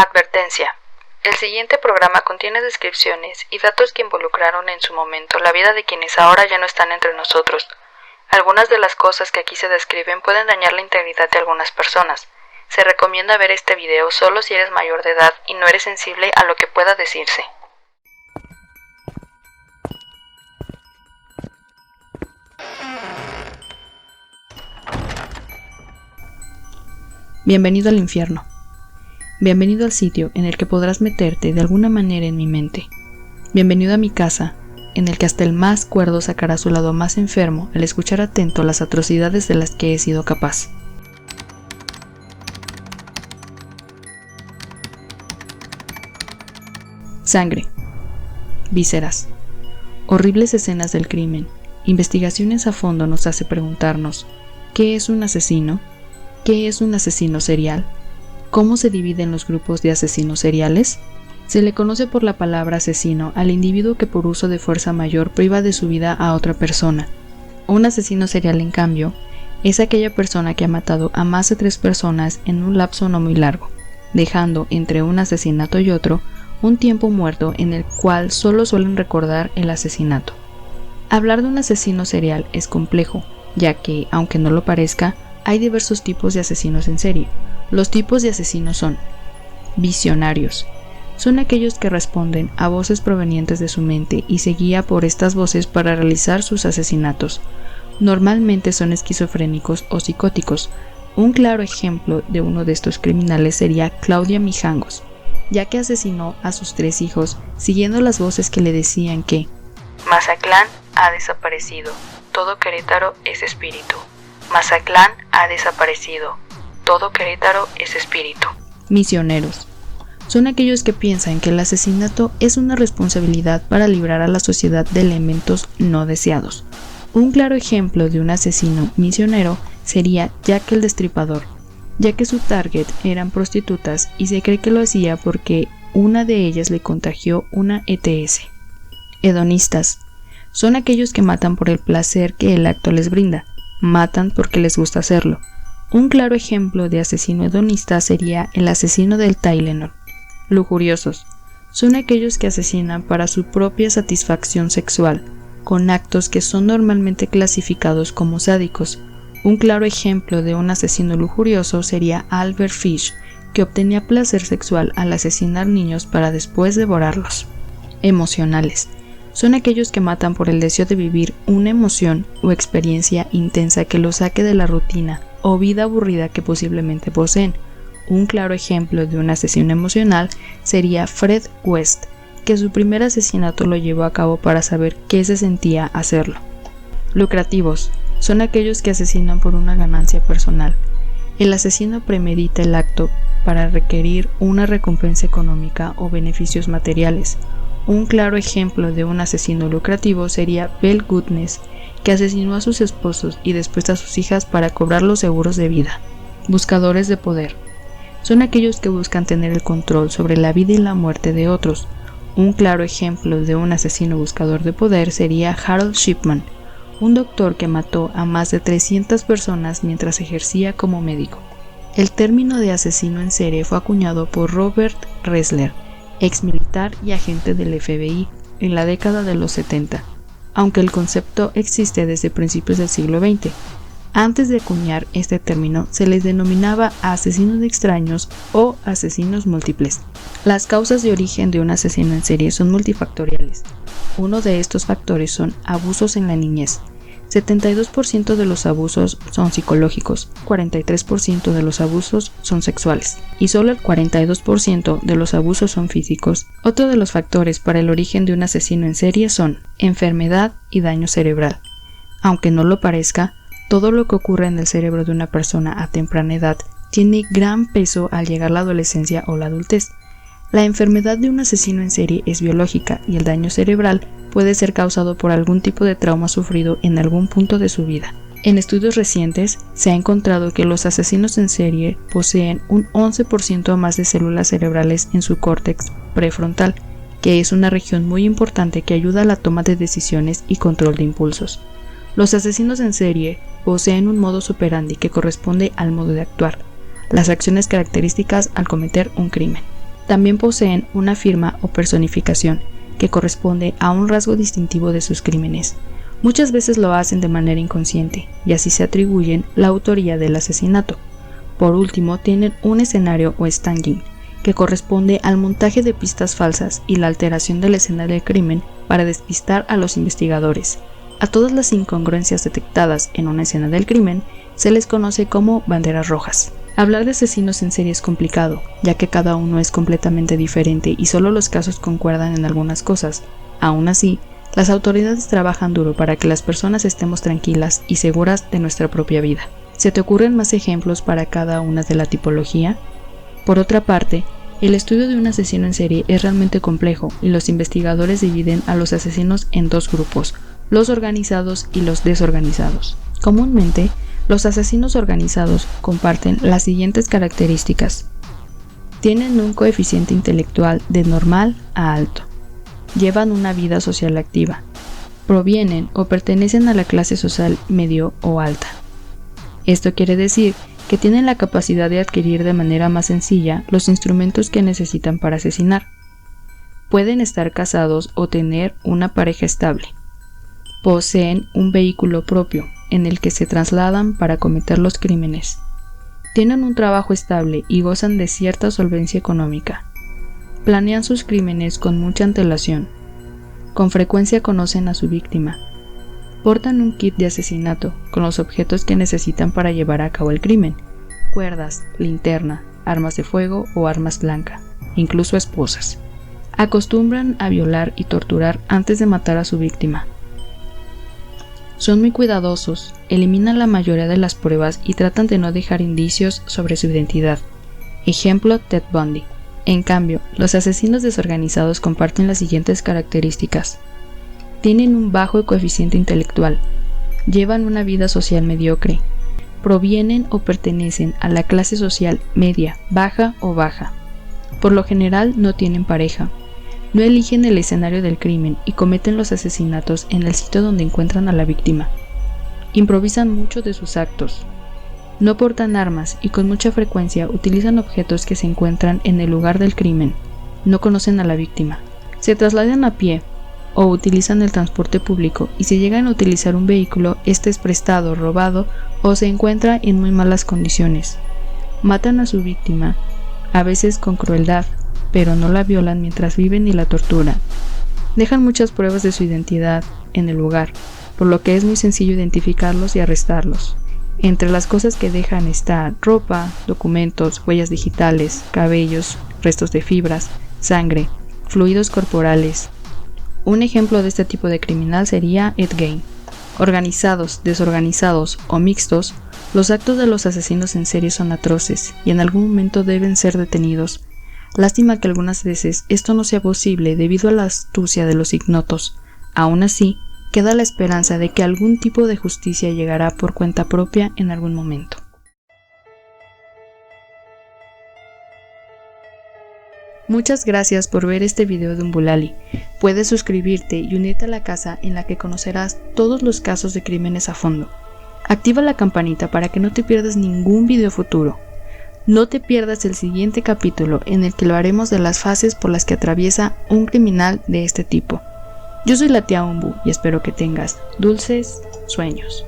Advertencia. El siguiente programa contiene descripciones y datos que involucraron en su momento la vida de quienes ahora ya no están entre nosotros. Algunas de las cosas que aquí se describen pueden dañar la integridad de algunas personas. Se recomienda ver este video solo si eres mayor de edad y no eres sensible a lo que pueda decirse. Bienvenido al infierno. Bienvenido al sitio en el que podrás meterte de alguna manera en mi mente. Bienvenido a mi casa, en el que hasta el más cuerdo sacará su lado más enfermo al escuchar atento las atrocidades de las que he sido capaz. Sangre, vísceras, horribles escenas del crimen. Investigaciones a fondo nos hace preguntarnos: ¿qué es un asesino? ¿Qué es un asesino serial? ¿Cómo se dividen los grupos de asesinos seriales? Se le conoce por la palabra asesino al individuo que por uso de fuerza mayor priva de su vida a otra persona. Un asesino serial, en cambio, es aquella persona que ha matado a más de 3 personas en un lapso no muy largo, dejando entre un asesinato y otro un tiempo muerto en el cual solo suelen recordar el asesinato. Hablar de un asesino serial es complejo, ya que, aunque no lo parezca, hay diversos tipos de asesinos en serie. Los tipos de asesinos son: visionarios. Son aquellos que responden a voces provenientes de su mente y se guía por estas voces para realizar sus asesinatos. Normalmente son esquizofrénicos o psicóticos. Un claro ejemplo de uno de estos criminales sería Claudia Mijangos, ya que asesinó a sus 3 hijos siguiendo las voces que le decían que Mazatlán ha desaparecido, todo Querétaro es espíritu. Mazatlán ha desaparecido, todo Querétaro es espíritu. Misioneros. Son aquellos que piensan que el asesinato es una responsabilidad para librar a la sociedad de elementos no deseados. Un claro ejemplo de un asesino misionero sería Jack el Destripador, ya que su target eran prostitutas y se cree que lo hacía porque una de ellas le contagió una ETS. Hedonistas. Son aquellos que matan por el placer que el acto les brinda. Matan porque les gusta hacerlo. Un claro ejemplo de asesino hedonista sería el asesino del Tylenol. Lujuriosos. Son aquellos que asesinan para su propia satisfacción sexual, con actos que son normalmente clasificados como sádicos. Un claro ejemplo de un asesino lujurioso sería Albert Fish, que obtenía placer sexual al asesinar niños para después devorarlos. Emocionales. Son aquellos que matan por el deseo de vivir una emoción o experiencia intensa que los saque de la rutina o vida aburrida que posiblemente poseen. Un claro ejemplo de un asesino emocional sería Fred West, que su primer asesinato lo llevó a cabo para saber qué se sentía hacerlo. Lucrativos. Son aquellos que asesinan por una ganancia personal. El asesino premedita el acto para requerir una recompensa económica o beneficios materiales. Un claro ejemplo de un asesino lucrativo sería Bell Goodness, que asesinó a sus esposos y después a sus hijas para cobrar los seguros de vida. Buscadores de poder. Son aquellos que buscan tener el control sobre la vida y la muerte de otros. Un claro ejemplo de un asesino buscador de poder sería Harold Shipman, un doctor que mató a más de 300 personas mientras ejercía como médico. El término de asesino en serie fue acuñado por Robert Ressler, ex militar y agente del FBI, en la década de los 70, aunque el concepto existe desde principios del siglo XX. Antes de acuñar este término, se les denominaba asesinos extraños o asesinos múltiples. Las causas de origen de un asesino en serie son multifactoriales. Uno de estos factores son abusos en la niñez. 72% de los abusos son psicológicos, 43% de los abusos son sexuales y solo el 42% de los abusos son físicos. Otro de los factores para el origen de un asesino en serie son enfermedad y daño cerebral. Aunque no lo parezca, todo lo que ocurre en el cerebro de una persona a temprana edad tiene gran peso al llegar la adolescencia o la adultez. La enfermedad de un asesino en serie es biológica y el daño cerebral puede ser causado por algún tipo de trauma sufrido en algún punto de su vida. En estudios recientes se ha encontrado que los asesinos en serie poseen un 11% más de células cerebrales en su córtex prefrontal, que es una región muy importante que ayuda a la toma de decisiones y control de impulsos. Los asesinos en serie poseen un modus operandi que corresponde al modo de actuar, las acciones características al cometer un crimen. También poseen una firma o personificación que corresponde a un rasgo distintivo de sus crímenes. Muchas veces lo hacen de manera inconsciente y así se atribuyen la autoría del asesinato. Por último, tienen un escenario o staging, que corresponde al montaje de pistas falsas y la alteración de la escena del crimen para despistar a los investigadores. A todas las incongruencias detectadas en una escena del crimen se les conoce como banderas rojas. Hablar de asesinos en serie es complicado, ya que cada uno es completamente diferente y solo los casos concuerdan en algunas cosas. Aún así, las autoridades trabajan duro para que las personas estemos tranquilas y seguras de nuestra propia vida. ¿Se te ocurren más ejemplos para cada una de la tipología? Por otra parte, el estudio de un asesino en serie es realmente complejo y los investigadores dividen a los asesinos en dos grupos, los organizados y los desorganizados. Comúnmente, los asesinos organizados comparten las siguientes características. Tienen un coeficiente intelectual de normal a alto. Llevan una vida social activa. Provienen o pertenecen a la clase social medio o alta. Esto quiere decir que tienen la capacidad de adquirir de manera más sencilla los instrumentos que necesitan para asesinar. Pueden estar casados o tener una pareja estable. Poseen un vehículo propio en el que se trasladan para cometer los crímenes. Tienen un trabajo estable y gozan de cierta solvencia económica. Planean sus crímenes con mucha antelación. Con frecuencia conocen a su víctima. Portan un kit de asesinato con los objetos que necesitan para llevar a cabo el crimen: cuerdas, linterna, armas de fuego o armas blancas, incluso esposas. Acostumbran a violar y torturar antes de matar a su víctima. Son muy cuidadosos, eliminan la mayoría de las pruebas y tratan de no dejar indicios sobre su identidad. Ejemplo, Ted Bundy. En cambio, los asesinos desorganizados comparten las siguientes características. Tienen un bajo coeficiente intelectual. Llevan una vida social mediocre. Provienen o pertenecen a la clase social media, baja o baja. Por lo general no tienen pareja. No eligen el escenario del crimen y cometen los asesinatos en el sitio donde encuentran a la víctima. Improvisan mucho de sus actos. No portan armas y con mucha frecuencia utilizan objetos que se encuentran en el lugar del crimen. No conocen a la víctima. Se trasladan a pie o utilizan el transporte público, y si llegan a utilizar un vehículo, este es prestado, robado o se encuentra en muy malas condiciones. Matan a su víctima, a veces con crueldad, pero no la violan mientras viven ni la torturan. Dejan muchas pruebas de su identidad en el lugar, por lo que es muy sencillo identificarlos y arrestarlos. Entre las cosas que dejan está ropa, documentos, huellas digitales, cabellos, restos de fibras, sangre, fluidos corporales. Un ejemplo de este tipo de criminal sería Ed Gein. Organizados, desorganizados o mixtos, los actos de los asesinos en serie son atroces y en algún momento deben ser detenidos. Lástima que algunas veces esto no sea posible debido a la astucia de los ignotos. Aún así, queda la esperanza de que algún tipo de justicia llegará por cuenta propia en algún momento. Muchas gracias por ver este video de Umbulali. Puedes suscribirte y unirte a la casa en la que conocerás todos los casos de crímenes a fondo. Activa la campanita para que no te pierdas ningún video futuro. No te pierdas el siguiente capítulo en el que lo haremos de las fases por las que atraviesa un criminal de este tipo. Yo soy la tía Umbu y espero que tengas dulces sueños.